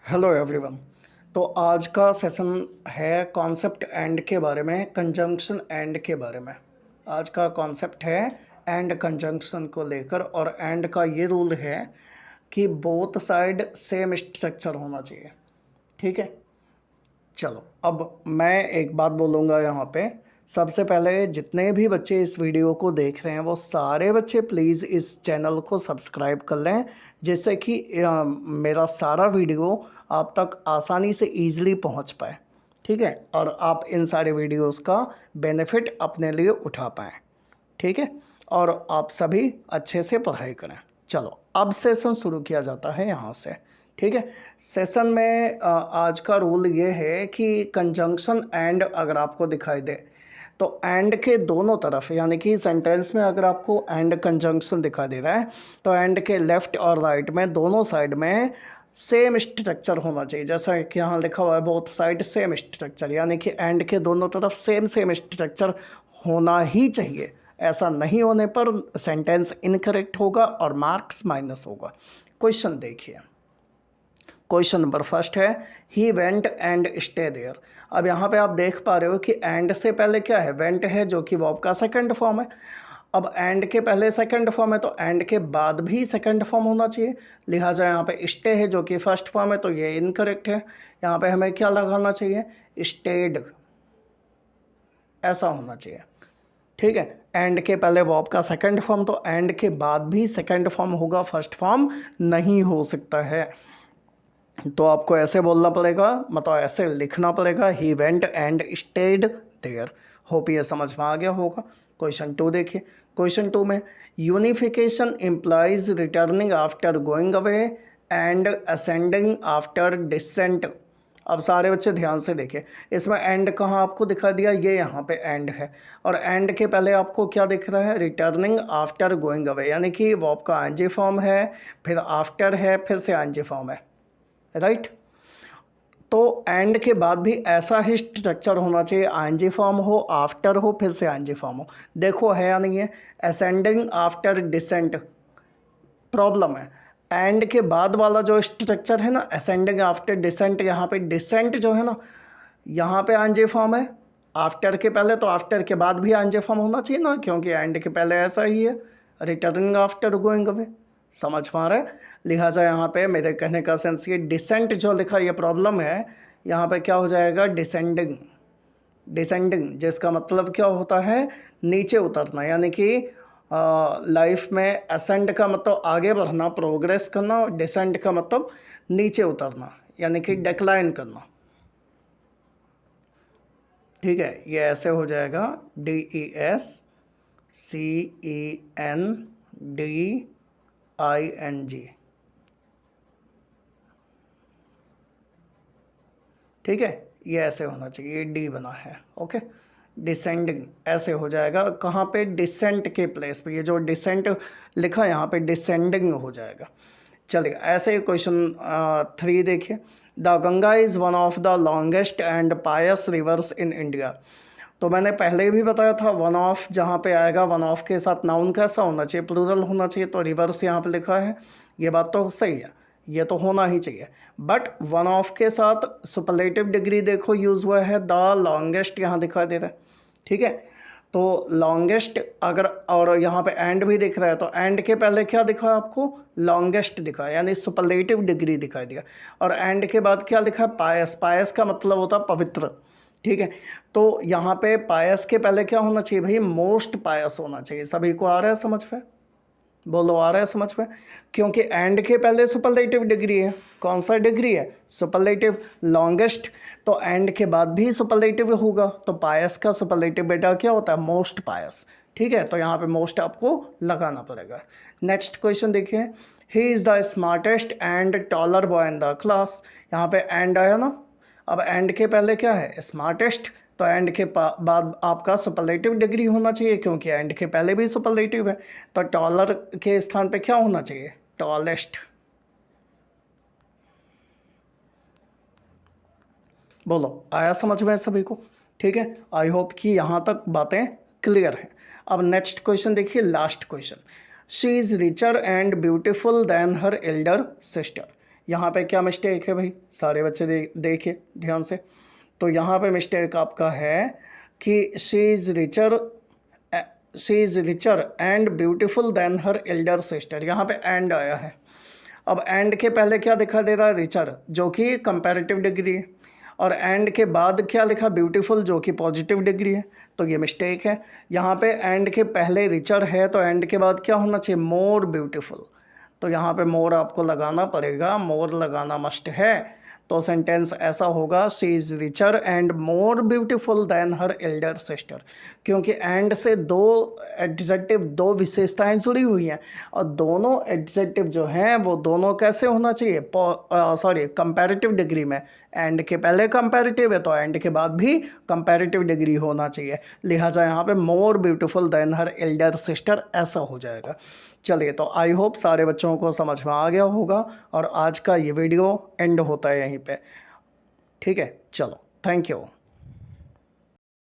Hello everyone. तो आज का सेशन है कॉन्सेप्ट एंड के बारे में, कंजंक्शन एंड के बारे में। आज का कॉन्सेप्ट है एंड कंजंक्शन को लेकर, और एंड का ये रूल है कि बोथ साइड सेम स्ट्रक्चर होना चाहिए। ठीक है, चलो अब मैं एक बात बोलूँगा यहाँ पे। सबसे पहले जितने भी बच्चे इस वीडियो को देख रहे हैं वो सारे बच्चे प्लीज़ इस चैनल को सब्सक्राइब कर लें, जिससे कि मेरा सारा वीडियो आप तक आसानी से ईज़िली पहुँच पाए। ठीक है, और आप इन सारे वीडियोस का बेनिफिट अपने लिए उठा पाएँ। ठीक है, और आप सभी अच्छे से पढ़ाई करें। चलो अब सेशन शुरू किया जाता है यहाँ से। ठीक है, सेशन में आज का रूल ये है कि कंजंक्शन एंड अगर आपको दिखाई दे तो एंड के दोनों तरफ, यानी कि सेंटेंस में अगर आपको एंड कंजंक्शन दिखाई दे रहा है तो एंड के लेफ़्ट और राइट में दोनों साइड में सेम स्ट्रक्चर होना चाहिए। जैसा कि यहाँ लिखा हुआ है बोथ साइड सेम स्ट्रक्चर, यानी कि एंड के दोनों तरफ सेम स्ट्रक्चर होना ही चाहिए। ऐसा नहीं होने पर सेंटेंस इनकरेक्ट होगा और मार्क्स माइनस होगा। क्वेश्चन देखिए, क्वेश्चन नंबर फर्स्ट है he went and stay there. अब यहाँ पे आप देख पा रहे हो कि एंड से पहले क्या है, वेंट है, जो कि वर्ब का सेकंड फॉर्म है। अब एंड के पहले सेकंड फॉर्म है तो एंड के बाद भी सेकंड फॉर्म होना चाहिए। लिहाजा यहाँ पे स्टे है जो कि फर्स्ट फॉर्म है, तो ये इनकरेक्ट है। यहाँ पे हमें क्या लगाना चाहिए, स्टेड, ऐसा होना चाहिए। ठीक है, एंड के पहले वर्ब का सेकंड फॉर्म, तो एंड के बाद भी सेकंड फॉर्म होगा, फर्स्ट फॉर्म नहीं हो सकता है। तो आपको ऐसे बोलना पड़ेगा, मतलब ऐसे लिखना पड़ेगा, he went and stayed there. Hope ये समझ में आ गया होगा। क्वेश्चन 2 देखिए, क्वेश्चन 2 में unification implies returning after going away and ascending after descent. अब सारे बच्चे ध्यान से देखें, इसमें एंड कहाँ आपको दिखा दिया, ये यहाँ पे एंड है, और एंड के पहले आपको क्या दिख रहा है, रिटर्निंग आफ्टर गोइंग अवे, यानी कि वर्ब का आईएनजी फॉर्म है, फिर आफ्टर है, फिर से आईएनजी फॉर्म है, राइट। तो एंड के बाद भी ऐसा ही स्ट्रक्चर होना चाहिए, आईएनजी फॉर्म हो, आफ्टर हो, फिर से आईएनजी फॉर्म हो। देखो है या नहीं है, असेंडिंग आफ्टर डिसेंट प्रॉब्लम है। एंड के बाद वाला जो स्ट्रक्चर है ना, असेंडिंग आफ्टर डिसेंट, यहाँ पे डिसेंट जो है ना, यहाँ पे आईएनजी फॉर्म है आफ्टर के पहले, तो आफ्टर के बाद भी आईएनजी फॉर्म होना चाहिए ना, क्योंकि एंड के पहले ऐसा ही है, रिटर्निंग आफ्टर गोइंग अवे। समझ पा रहे हैं। लिहाजा यहाँ पे मेरे कहने का सेंस ये डिसेंट जो लिखा, ये प्रॉब्लम है। यहाँ पे क्या हो जाएगा, डिसेंडिंग, डिसेंडिंग, जिसका मतलब क्या होता है, नीचे उतरना, यानी कि लाइफ में असेंड का मतलब आगे बढ़ना, प्रोग्रेस करना, और डिसेंड का मतलब नीचे उतरना, यानी कि डिक्लाइन करना। ठीक है, ये ऐसे हो जाएगा, DESCENDING। ठीक है, ये ऐसे होना चाहिए, ये डी बना है, ओके। डिसेंडिंग ऐसे हो जाएगा, कहाँ पे, डिसेंट के प्लेस पे, ये जो डिसेंट लिखा है यहाँ पे डिसेंडिंग हो जाएगा। चलिए ऐसे ही क्वेश्चन 3 देखिए, the Ganga is one of the longest and Payas reverse in India. तो मैंने पहले भी बताया था, वन ऑफ जहाँ पे आएगा, वन ऑफ के साथ नाउन कैसा होना चाहिए, प्लूरल होना चाहिए, तो रिवर्स यहाँ पे लिखा है, ये बात तो सही है, ये तो होना ही चाहिए। बट वन ऑफ के साथ सुपरलेटिव डिग्री देखो यूज़ हुआ है, द लॉन्गेस्ट यहाँ दिखाई दे रहा है। ठीक है, तो लॉन्गेस्ट अगर, और यहाँ पे एंड भी दिख रहा है, तो एंड के पहले क्या दिखा आपको, लॉन्गेस्ट दिखा, यानी सुपरलेटिव डिग्री दिखाई दिया, और एंड के बाद क्या लिखा, पायस। पायस का मतलब होता है पवित्र। ठीक है, तो यहाँ पे पायस के पहले क्या होना चाहिए भाई, मोस्ट पायस होना चाहिए। सभी को आ रहा है समझ में, बोलो आ रहा है समझ में, क्योंकि एंड के पहले सुपरलेटिव डिग्री है। कौन सा डिग्री है, सुपरलेटिव, लॉन्गेस्ट, तो एंड के बाद भी सुपरलेटिव होगा, तो पायस का सुपरलेटिव बेटा क्या होता है, मोस्ट पायस। ठीक है, तो यहाँ पे मोस्ट आपको लगाना पड़ेगा। नेक्स्ट क्वेश्चन देखिए, he is the smartest and taller boy in the class. यहाँ पे एंड आया ना, अब एंड के पहले क्या है, स्मार्टेस्ट, तो एंड के बाद आपका सुपरलेटिव डिग्री होना चाहिए, क्योंकि एंड के पहले भी सुपरलेटिव है, तो टॉलर के स्थान पे क्या होना चाहिए, टॉलेस्ट। बोलो आया समझ में सभी को। ठीक है, आई होप कि यहाँ तक बातें क्लियर हैं। अब नेक्स्ट क्वेश्चन देखिए, last question, she is richer and beautiful than her elder sister. यहाँ पे क्या मिस्टेक है भाई, सारे बच्चे देखिए ध्यान से। तो यहाँ पे मिस्टेक आपका है कि she is richer and beautiful than her elder sister, यहाँ पे एंड आया है। अब एंड के पहले क्या दिखा दे रहा है, रिचर, जो कि कंपैरेटिव डिग्री है, और एंड के बाद क्या लिखा, ब्यूटीफुल, जो कि पॉजिटिव डिग्री है। तो ये मिस्टेक है। यहाँ पे एंड के पहले रिचर है तो एंड के बाद क्या होना चाहिए, मोर ब्यूटीफुल। तो यहाँ पे मोर आपको लगाना पड़ेगा, मोर लगाना मस्ट है। तो सेंटेंस ऐसा होगा, she is richer and more beautiful than her elder sister, क्योंकि एंड से दो एडजेक्टिव, दो विशेषताएं जुड़ी हुई हैं, और दोनों एडजेक्टिव जो हैं वो दोनों कैसे होना चाहिए, कंपैरेटिव डिग्री में। एंड के पहले कंपैरेटिव है तो एंड के बाद भी कंपैरेटिव डिग्री होना चाहिए, लिहाजा यहाँ पे मोर beautiful than her elder sister ऐसा हो जाएगा। चलिए, तो आई होप सारे बच्चों को समझ में आ गया होगा, और आज का ये वीडियो एंड होता है यहीं पे। ठीक है, चलो, थैंक यू।